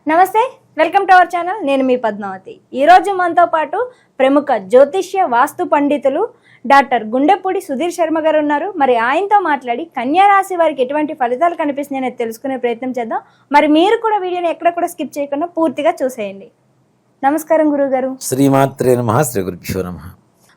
నమస్తే, welcome to our channel. నేను మీ పద్మావతి. ఈరోజు మనతో పాటు ప్రముఖ జ్యోతిష్య వాస్తు పండితులు డాక్టర్ గుండెపూడి సుధీర్ శర్మ గారు ఉన్నారు. మరి ఆయనతో మాట్లాడి కన్యా రాశి వారికి ఎటువంటి ఫలితాలు కనిపిస్తున్నాయని తెలుసుకునే ప్రయత్నం చేద్దాం. మరి మీరు కూడా వీడియోని ఎక్కడ కూడా స్కిప్ చేయకుండా పూర్తిగా చూసేయండి. నమస్కారం గురువుగారు. శ్రీమాత్రే నమః. శ్రీ గురుభ్యో నమః.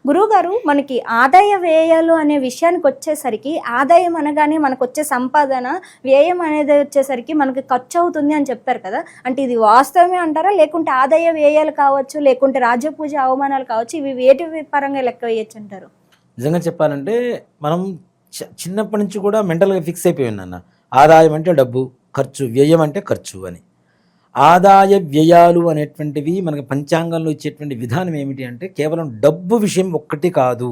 గురువుగారు, మనకి ఆదాయ వ్యయాలు అనే విషయానికి వచ్చేసరికి ఆదాయం అనగానే మనకు వచ్చే సంపాదన, వ్యయం అనేది వచ్చేసరికి మనకి ఖర్చు అవుతుంది అని చెప్తారు కదా. అంటే ఇది వాస్తవమే అంటారా, లేకుంటే ఆదాయ వ్యయాలు కావచ్చు, లేకుంటే రాజపూజ అవమానాలు కావచ్చు, ఇవి వేటి పరంగా లెక్క వేయచ్చు అంటారు? నిజంగా చెప్పాలంటే మనం చిన్నప్పటి నుంచి కూడా మెంటల్గా ఫిక్స్ అయిపోయి ఉన్నాను. ఆదాయం అంటే డబ్బు, ఖర్చు, వ్యయం అంటే ఖర్చు అని. ఆదాయ వ్యయాలు అనేటువంటివి మనకి పంచాంగంలో ఇచ్చేటువంటి విధానం ఏమిటి అంటే కేవలం డబ్బు విషయం ఒక్కటి కాదు.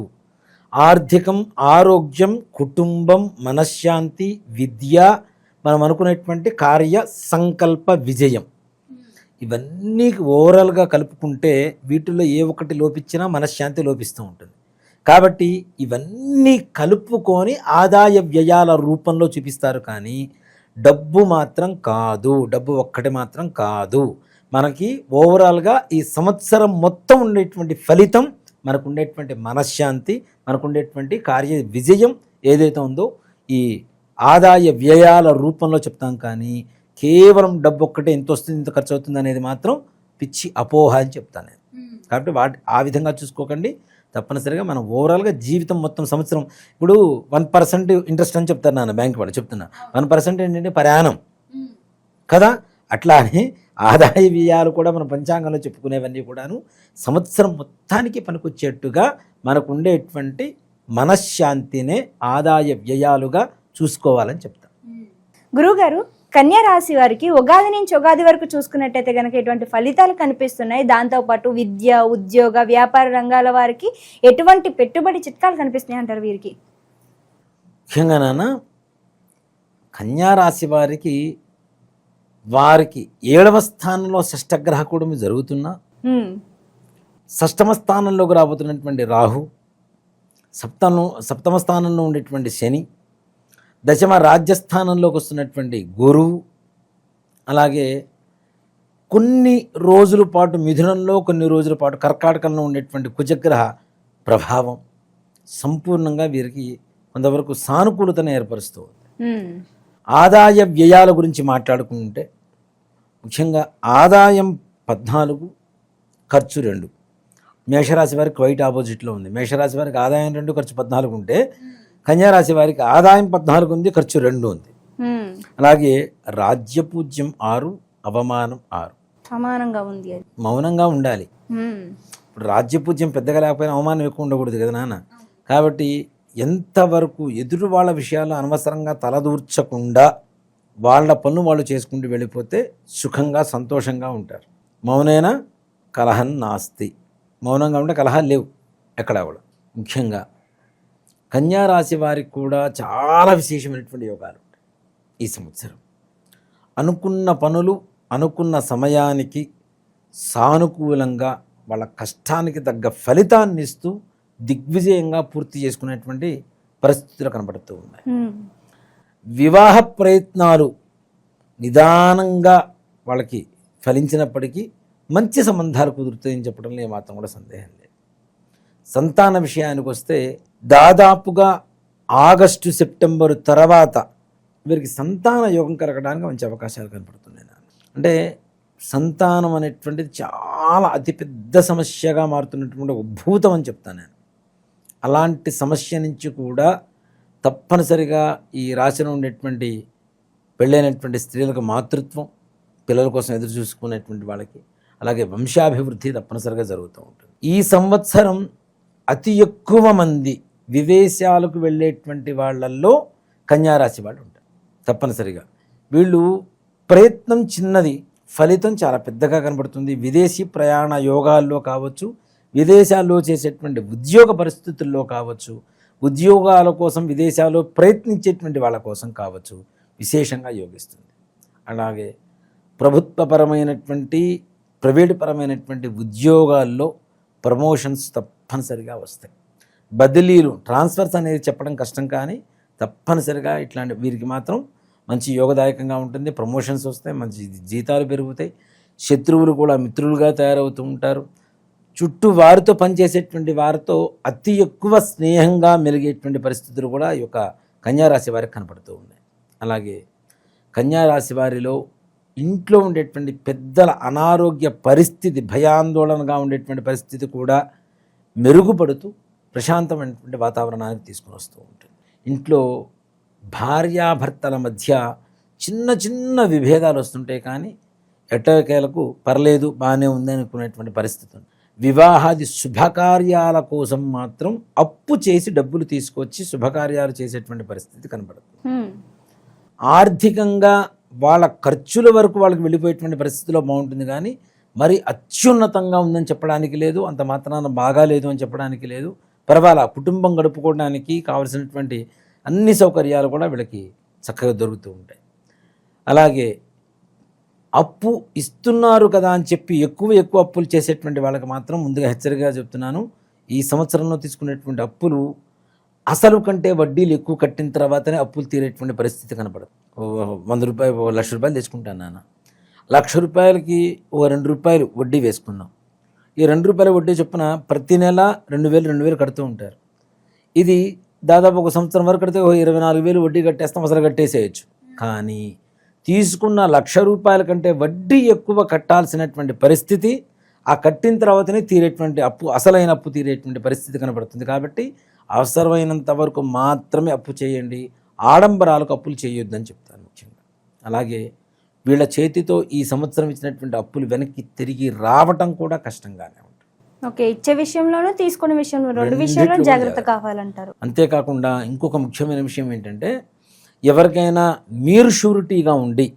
ఆర్థికం, ఆరోగ్యం, కుటుంబం, మనశ్శాంతి, విద్య, మనం అనుకునేటువంటి కార్య సంకల్ప విజయం, ఇవన్నీ ఓవరాల్గా కలుపుకుంటే వీటిల్లో ఏ ఒక్కటి లోపించినా మనశ్శాంతి లోపిస్తూ ఉంటుంది. కాబట్టి ఇవన్నీ కలుపుకొని ఆదాయ వ్యయాల రూపంలో చూపిస్తారు. కానీ డబ్బు మాత్రం కాదు, డబ్బు ఒక్కటి మాత్రం కాదు. మనకి ఓవరాల్గా ఈ సంవత్సరం మొత్తం ఉండేటువంటి ఫలితం, మనకు ఉండేటువంటి మనశ్శాంతి, మనకు ఉండేటువంటి కార్య విజయం ఏదైతే ఉందో ఈ ఆదాయ వ్యయాల రూపంలో చెప్తాం. కానీ కేవలం డబ్బు ఒక్కటే ఎంత వస్తుంది, ఎంత ఖర్చు అవుతుంది అనేది మాత్రం పిచ్చి అపోహ అని చెప్తాను నేను. కాబట్టి ఆ విధంగా చూసుకోకండి. తప్పనిసరిగా మనం ఓవరాల్గా జీవితం మొత్తం సంవత్సరం, ఇప్పుడు 1% ఇంట్రెస్ట్ అని చెప్తారు నాన్న, బ్యాంక్ వాళ్ళు చెప్తున్నా. 1% ఏంటంటే ప్రయాణం కదా. అట్లానే ఆదాయ వ్యయాలు కూడా మన పంచాంగంలో చెప్పుకునేవన్నీ కూడాను సంవత్సరం మొత్తానికి పనికొచ్చేట్టుగా మనకు ఉండేటువంటి మనశ్శాంతినే ఆదాయ వ్యయాలుగా చూసుకోవాలని చెప్తాం. గురువుగారు, కన్యా రాశి వారికి ఉగాది నుంచి ఉగాది వరకు చూసుకున్నట్టయితే కనుక ఎటువంటి ఫలితాలు కనిపిస్తున్నాయి? దాంతోపాటు విద్య, ఉద్యోగ, వ్యాపార రంగాల వారికి ఎటువంటి పెట్టుబడి చిట్కాలు కనిపిస్తున్నాయి అంటారు వీరికి? ముఖ్యంగా నాన్న, కన్యా రాశి వారికి 7వ స్థానంలో షష్టగ్రహ కూడమి జరుగుతున్నా, షష్టమ స్థానంలోకి రాబోతున్నటువంటి రాహు, సప్తమ స్థానంలో ఉండేటువంటి శని, దశమ రాజ్యస్థానంలోకి వస్తున్నటువంటి గురువు, అలాగే కొన్ని రోజుల పాటు మిథునంలో, కొన్ని రోజుల పాటు కర్కాటకంలో ఉండేటువంటి కుజగ్రహ ప్రభావం సంపూర్ణంగా వీరికి కొంతవరకు సానుకూలతను ఏర్పరుస్తూ ఉంది. ఆదాయ వ్యయాల గురించి మాట్లాడుకుంటే ముఖ్యంగా ఆదాయం 14, ఖర్చు 2. మేషరాశి వారికి క్వైట్ ఆపోజిట్లో ఉంది. మేషరాశి వారికి ఆదాయం 2, ఖర్చు 14 ఉంటే కన్యారాశి వారికి ఆదాయం 14 ఉంది, ఖర్చు 2 ఉంది. అలాగే రాజ్యపూజ్యం 6, అవమానం 6. సమానంగా ఉంది. మౌనంగా ఉండాలి. ఇప్పుడు రాజ్యపూజ్యం పెద్దగా లేకపోయినా అవమానం ఎక్కువ ఉండకూడదు కదా నాన్న. కాబట్టి ఎంతవరకు ఎదురు వాళ్ళ విషయాలు అనవసరంగా తలదూర్చకుండా వాళ్ళ పనులు వాళ్ళు చేసుకుంటూ వెళ్ళిపోతే సుఖంగా సంతోషంగా ఉంటారు. మౌనేన కలహం నాస్తి. మౌనంగా ఉంటే కలహాలు లేవు ఎక్కడా కూడా. ముఖ్యంగా కన్యారాశి వారికి కూడా చాలా విశేషమైనటువంటి యోగాలు ఉంటాయి ఈ సంవత్సరం. అనుకున్న పనులు అనుకున్న సమయానికి సానుకూలంగా వాళ్ళ కష్టానికి తగ్గ ఫలితాన్ని ఇస్తూ దిగ్విజయంగా పూర్తి చేసుకునేటువంటి పరిస్థితులు కనబడుతూ ఉన్నాయి. వివాహ ప్రయత్నాలు నిదానంగా వాళ్ళకి ఫలించినప్పటికీ మంచి సంబంధాలు కుదురుతాయని చెప్పడంలో ఏమాత్రం కూడా సందేహం లేదు. సంతాన విషయానికి వస్తే దాదాపుగా ఆగస్టు, సెప్టెంబరు తర్వాత వీరికి సంతాన యోగం కలగడానికి మంచి అవకాశాలు కనపడుతున్నాయి. అంటే సంతానం అనేటువంటిది చాలా అతిపెద్ద సమస్యగా మారుతున్నటువంటి ఉద్భూతం అని చెప్తాను నేను. అలాంటి సమస్య నుంచి కూడా తప్పనిసరిగా ఈ రాశిలో ఉండేటువంటి పెళ్ళైనటువంటి స్త్రీలకు మాతృత్వం, పిల్లల కోసం ఎదురు చూసుకునేటువంటి వాళ్ళకి, అలాగే వంశాభివృద్ధి తప్పనిసరిగా జరుగుతూ ఉంటుంది. ఈ సంవత్సరం అతి ఎక్కువ మంది విదేశాలకు వెళ్ళేటువంటి వాళ్ళల్లో కన్యారాశి వాళ్ళు ఉంటారు. తప్పనిసరిగా వీళ్ళు ప్రయత్నం చిన్నది, ఫలితం చాలా పెద్దగా కనబడుతుంది. విదేశీ ప్రయాణ యోగాల్లో కావచ్చు, విదేశాల్లో చేసేటువంటి ఉద్యోగ పరిస్థితుల్లో కావచ్చు, ఉద్యోగాల కోసం విదేశాల్లో ప్రయత్నించేటువంటి వాళ్ళ కోసం కావచ్చు విశేషంగా యోగిస్తుంది. అలాగే ప్రభుత్వపరమైనటువంటి, ప్రైవేటు పరమైనటువంటి ఉద్యోగాల్లో ప్రమోషన్స్ తప్పనిసరిగా వస్తాయి. బదిలీలు, ట్రాన్స్ఫర్స్ అనేది చెప్పడం కష్టం, కానీ తప్పనిసరిగా ఇట్లాంటి వీరికి మాత్రం మంచి యోగదాయకంగా ఉంటుంది, ప్రమోషన్స్ వస్తాయి, మంచి జీతాలు పెరుగుతాయి, శత్రువులు కూడా మిత్రులుగా తయారవుతూ ఉంటారు. చుట్టూ వారితో పనిచేసేటువంటి వారితో అతి ఎక్కువ స్నేహంగా మెలిగేటువంటి పరిస్థితులు కూడా ఈ యొక్క కన్యారాశి వారికి కనపడుతూ ఉన్నాయి. అలాగే కన్యారాశి వారిలో ఇంట్లో ఉండేటువంటి పెద్దల అనారోగ్య పరిస్థితి, భయాందోళనగా ఉండేటువంటి పరిస్థితి కూడా మెరుగుపడుతూ ప్రశాంతమైనటువంటి వాతావరణానికి తీసుకుని వస్తూ ఉంటుంది. ఇంట్లో భార్యాభర్తల మధ్య చిన్న చిన్న విభేదాలు వస్తుంటాయి, కానీ ఎట్టకేలకు పర్లేదు బాగానే ఉంది అనుకునేటువంటి పరిస్థితి ఉంది. వివాహాది శుభకార్యాల కోసం మాత్రం అప్పు చేసి డబ్బులు తీసుకొచ్చి శుభకార్యాలు చేసేటువంటి పరిస్థితి కనబడుతుంది. ఆర్థికంగా వాళ్ళ ఖర్చుల వరకు వాళ్ళకి వెళ్ళిపోయేటువంటి పరిస్థితిలో బాగుంటుంది, కానీ మరి అత్యున్నతంగా ఉందని చెప్పడానికి లేదు, అంత మాత్రాన బాగా లేదు అని చెప్పడానికి లేదు. పర్వాలా కుటుంబం గడుపుకోవడానికి కావలసినటువంటి అన్ని సౌకర్యాలు కూడా వీళ్ళకి చక్కగా దొరుకుతూ ఉంటాయి. అలాగే అప్పు ఇస్తున్నారు కదా అని చెప్పి ఎక్కువ అప్పులు చేసేటువంటి వాళ్ళకి మాత్రం ముందుగా హెచ్చరికగా చెప్తున్నాను, ఈ సంవత్సరంలో తీసుకునేటువంటి అప్పులు అసలు కంటే వడ్డీలు ఎక్కువ కట్టిన తర్వాతనే అప్పులు తీరేటువంటి పరిస్థితి కనపడదు. 100 రూపాయలు 1 లక్ష రూపాయలు తెచ్చుకుంటాను నాన్న, 1 లక్ష రూపాయలకి 2 రూపాయలు వడ్డీ వేసుకున్నాం. ఈ 2 రూపాయల వడ్డీ చొప్పున ప్రతి నెల 2000 కడుతూ ఉంటారు. ఇది దాదాపు ఒక సంవత్సరం వరకు కడితే 24,000 వడ్డీ కట్టేస్తాం, అసలు కట్టేసేయచ్చు. కానీ తీసుకున్న 1 లక్ష రూపాయల కంటే వడ్డీ ఎక్కువ కట్టాల్సినటువంటి పరిస్థితి, ఆ కట్టిన తర్వాతనే తీరేటువంటి అప్పు, అసలైన అప్పు తీరేటువంటి పరిస్థితి కనబడుతుంది. కాబట్టి అవసరమైనంత వరకు మాత్రమే అప్పు చేయండి, ఆడంబరాలకు అప్పులు చేయొద్దని చెప్తాను ముఖ్యంగా. అలాగే వీళ్ళ చేతితో ఈ సంవత్సరం ఇచ్చినటువంటి అప్పులు వెనక్కి తిరిగి రావటం కూడా కష్టంగానే ఉంటుంది. ఓకే, ఇచ్చే విషయంలోనూ తీసుకునే విషయంలో రెండు విషయాల్లో జాగ్రత్త కావాలంటారు. అంతేకాకుండా ఇంకొక ముఖ్యమైన విషయం ఏంటంటే, ఎవరికైనా మీరు షూరిటీగా ఉండి,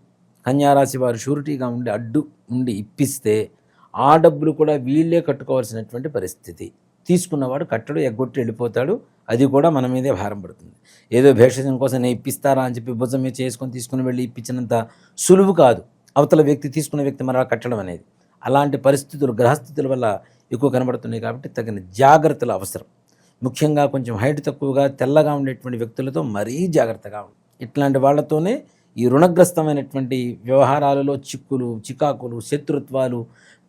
కన్యారాశి వారు షూరిటీగా ఉండి అడ్డు ఉండి ఇప్పిస్తే ఆ డబ్బులు కూడా వీళ్ళే కట్టుకోవాల్సినటువంటి పరిస్థితి. తీసుకున్నవాడు కట్టడు, ఎగ్గొట్టి వెళ్ళిపోతాడు, అది కూడా మన మీదే భారం పడుతుంది. ఏదో భేషజం కోసం నేను ఇప్పిస్తారా అని చెప్పి భుజం మీద చేసుకొని తీసుకుని వెళ్ళి ఇప్పించినంత సులువు కాదు అవతల వ్యక్తి తీసుకున్న వ్యక్తి మరలా కట్టడం అనేది. అలాంటి పరిస్థితులు గ్రహస్థితుల వల్ల ఎక్కువ కనబడుతున్నాయి. కాబట్టి తగిన జాగ్రత్తలు అవసరం. ముఖ్యంగా కొంచెం హైట్ తక్కువగా తెల్లగా ఉండేటువంటి వ్యక్తులతో మరీ జాగ్రత్తగా ఉంది. ఇట్లాంటి వాళ్ళతోనే ఈ రుణగ్రస్తమైనటువంటి వ్యవహారాలలో చిక్కులు, చికాకులు, శత్రుత్వాలు,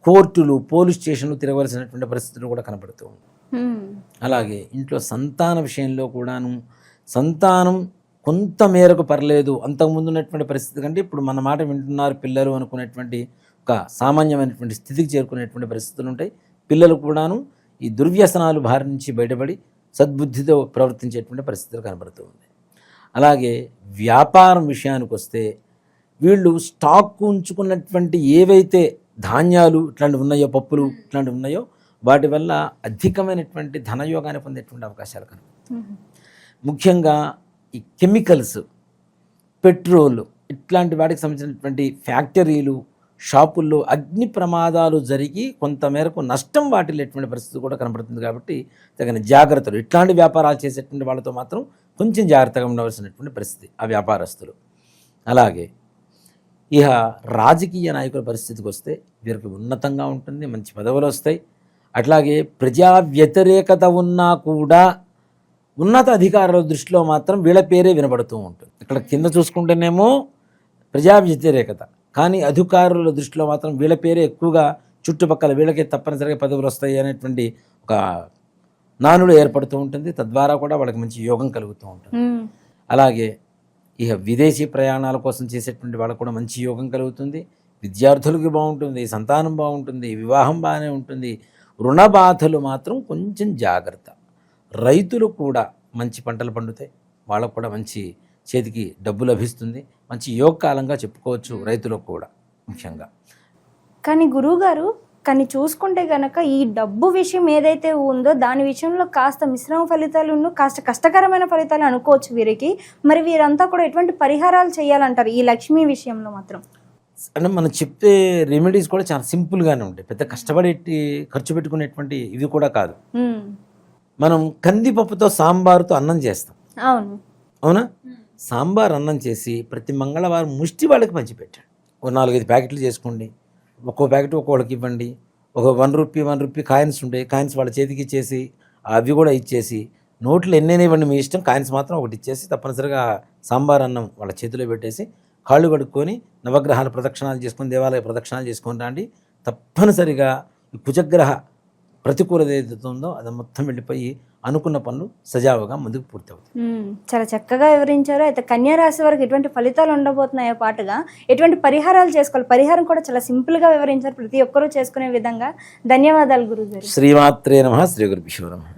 కోర్టులు, పోలీస్ స్టేషన్లు తిరగవలసినటువంటి పరిస్థితులు కూడా కనబడుతూ ఉంది. అలాగే ఇంట్లో సంతాన విషయంలో కూడాను సంతానం కొంత మేరకు పర్లేదు, అంతకుముందు ఉన్నటువంటి పరిస్థితి కంటే ఇప్పుడు మన మాట వింటున్నారు పిల్లలు అనుకునేటువంటి ఒక సామాన్యమైనటువంటి స్థితికి చేరుకునేటువంటి పరిస్థితులు ఉంటాయి. పిల్లలు కూడాను ఈ దుర్వ్యసనాలు బారి నుంచి బయటపడి సద్బుద్ధితో ప్రవర్తించేటువంటి పరిస్థితులు కనబడుతూ ఉంది. అలాగే వ్యాపారం విషయానికి వస్తే వీళ్ళు స్టాక్ ఉంచుకున్నటువంటి ఏవైతే ధాన్యాలు ఇట్లాంటివి ఉన్నాయో, పప్పులు ఇట్లాంటివి ఉన్నాయో, వాటి వల్ల అధికమైనటువంటి ధనయోగాన్ని పొందేటువంటి అవకాశాలు కనబడుతుంది. ముఖ్యంగా ఈ కెమికల్స్, పెట్రోల్ ఇట్లాంటి వాటికి సంబంధించినటువంటి ఫ్యాక్టరీలు, షాపుల్లో అగ్ని ప్రమాదాలు జరిగి కొంతమేరకు నష్టం వాటిల్లేటువంటి పరిస్థితి కూడా కనబడుతుంది. కాబట్టి తగిన జాగ్రత్తలు, ఇట్లాంటి వ్యాపారాలు చేసేటువంటి వాళ్ళతో మాత్రం కొంచెం జాగ్రత్తగా ఉండవలసినటువంటి పరిస్థితి ఆ వ్యాపారస్తులు. అలాగే ఇక రాజకీయ నాయకుల పరిస్థితికి వస్తే వీరికి ఉన్నతంగా ఉంటుంది, మంచి పదవులు వస్తాయి. అట్లాగే ప్రజా వ్యతిరేకత ఉన్నా కూడా ఉన్నత అధికారుల దృష్టిలో మాత్రం వీళ్ళ పేరే వినబడుతూ ఉంటుంది. ఇక్కడ కింద చూసుకుంటేనేమో ప్రజా వ్యతిరేకత, కానీ అధికారుల దృష్టిలో మాత్రం వీళ్ళ పేరే ఎక్కువగా చుట్టుపక్కల వీళ్ళకే తప్పనిసరిగా పదవులు వస్తాయి అనేటువంటి ఒక నానుడు ఏర్పడుతూ ఉంటుంది. తద్వారా కూడా వాళ్ళకి మంచి యోగం కలుగుతూ ఉంటుంది. అలాగే ఇక విదేశీ ప్రయాణాల కోసం చేసేటువంటి వాళ్ళకు కూడా మంచి యోగం కలుగుతుంది. విద్యార్థులకి బాగుంటుంది, సంతానం బాగుంటుంది, వివాహం బాగానే ఉంటుంది. రుణ బాధలు మాత్రం కొంచెం జాగ్రత్త. రైతులు కూడా మంచి పంటలు పండుతాయి, వాళ్ళకు కూడా మంచి చేతికి డబ్బు లభిస్తుంది. మంచి యోగకాలంగా చెప్పుకోవచ్చు రైతులకు కూడా ముఖ్యంగా. కానీ గురువుగారు, కానీ చూసుకుంటే కనుక ఈ డబ్బు విషయం ఏదైతే ఉందో దాని విషయంలో కాస్త మిశ్రమ ఫలితాలు, కాస్త కష్టకరమైన ఫలితాలు అనుకోవచ్చు వీరికి. మరి వీరంతా కూడా ఎటువంటి పరిహారాలు చేయాలంటారు ఈ లక్ష్మీ విషయంలో మాత్రం? అంటే మనం చెప్పే రెమెడీస్ కూడా చాలా సింపుల్గానే ఉంటాయి, పెద్ద కష్టపడేటి ఖర్చు పెట్టుకునేటువంటి ఇవి కూడా కాదు. మనం కందిపప్పుతో సాంబారుతో అన్నం చేస్తాం, అవునా? సాంబార్ అన్నం చేసి ప్రతి మంగళవారం ముష్టి వాళ్ళకి పంచిపెట్టండి. ఒక 4-5 ప్యాకెట్లు చేసుకోండి, ఒక్కో ప్యాకెట్ ఒక్కొక్కడికి ఇవ్వండి. ఒక 1 రూపీ కాయిన్స్ ఉంటాయి, కాయిన్స్ వాళ్ళ చేతికి ఇచ్చేసి అవి కూడా ఇచ్చేసి, నోట్లు ఎన్నైనా ఇవ్వండి మీ ఇష్టం, కాయిన్స్ మాత్రం ఒకటి ఇచ్చేసి తప్పనిసరిగా సాంబార్ అన్నం వాళ్ళ చేతిలో పెట్టేసి కాళ్ళు కడుక్కొని నవగ్రహాల ప్రదక్షిణాలు చేసుకొని దేవాలయ ప్రదక్షిణాలు చేసుకొని రండి. తప్పనిసరిగా ఈ కుజగ్రహ ప్రతికూలత ఏదైతే ఉందో అది మొత్తం వెళ్ళిపోయి అనుకున్న పనులు సజావుగా ముందుకు పూర్తవుతాయి. చాలా చక్కగా వివరించారు. అయితే కన్యా రాశి వారికి ఎటువంటి ఫలితాలు ఉండబోతున్నాయో పాటుగా ఎటువంటి పరిహారాలు చేసుకోవాలి, పరిహారం కూడా చాలా సింపుల్గా వివరించారు, ప్రతి ఒక్కరూ చేసుకునే విధంగా. ధన్యవాదాలు గురుగారు. శ్రీమాత్రే నమః. శ్రీ గురుభ్యో నమః.